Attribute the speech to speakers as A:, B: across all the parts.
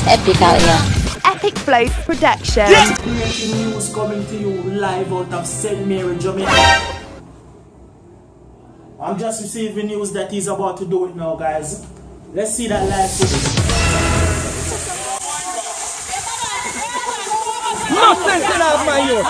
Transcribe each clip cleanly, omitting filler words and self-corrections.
A: Epic out here.
B: Epicflows Production.
C: Breaking news coming to you live out of St. Mary, Jamaica. I'm just receiving news that he's about to do it now, guys. Let's see that live footage.
D: Nothing to have my youth.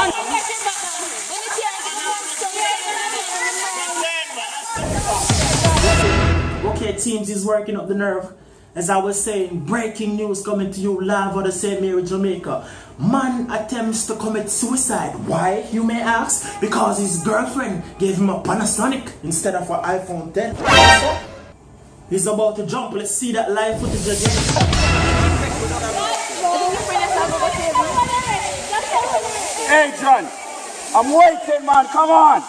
C: Okay, teams is working up the nerve. As I was saying, breaking news coming to you live out of St. Mary, Jamaica. Man attempts to commit suicide. Why, you may ask? Because his girlfriend gave him a Panasonic instead of an iPhone 10. He's about to jump. Let's see that live footage again.
E: Hey, John, I'm waiting, man. Come on.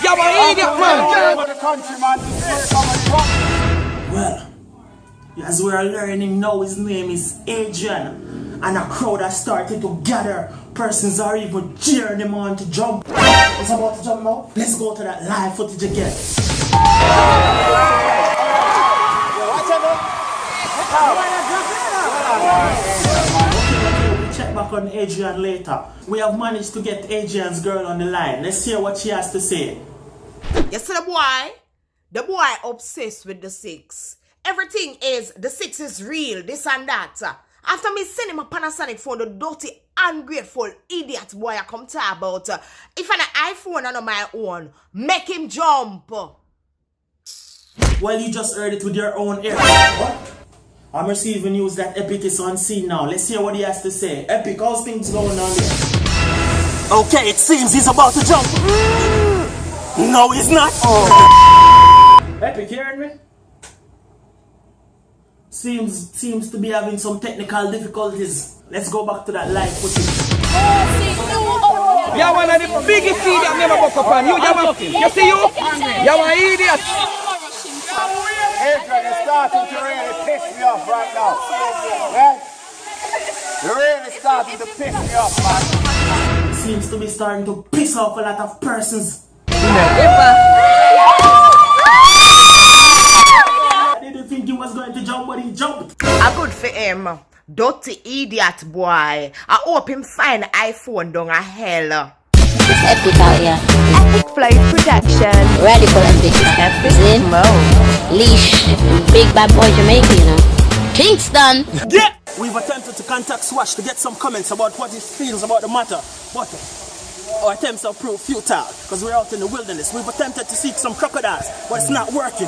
D: You're an idiot, man.
E: The country, man.
C: Well, as we are learning now, his name is Adrian, and a crowd has started to gather. Persons are even cheering him on to jump. He's about to jump now. Let's go to that live footage again. Okay, we'll check back on Adrian later. We have managed to get Adrian's girl on the line. Let's hear what she has to say.
F: You see the boy obsessed with the six. Everything is, the six is real, this and that. After me send him a Panasonic phone, the dirty, ungrateful idiot boy I come talk about. If an iPhone and on my own, make him jump.
C: Well, you just heard it with your own ears. What? I'm receiving news that Epic is on scene now. Let's hear what he has to say. Epic, how's things going on there? Okay, it seems he's about to jump. No, he's not. Oh. Epic, hearing me? Seems to be having some technical difficulties. Let's go back to that live footage.
D: You're one of the biggest idiots I've never woke up on. You see you? You're an idiot.
E: Adrian, you're starting to really piss me off right now. Yeah? You're really starting to piss me off, man.
C: Seems to be starting to piss off a lot of persons. I didn't think he was going to jump, but he jumped.
F: A good for him. Dirty idiot boy. I hope him find iPhone down a hell.
A: It's Epic out here.
B: Epicflows Production.
A: Radekal Epic.
B: Epicflows.
A: Leash. Big bad boy Jamaican, you know. Kingston.
C: Yeah! We've attempted to contact Swash to get some comments about what he feels about the matter, but our attempts have proved futile because we're out in the wilderness. We've attempted to seek some crocodiles, but it's not working.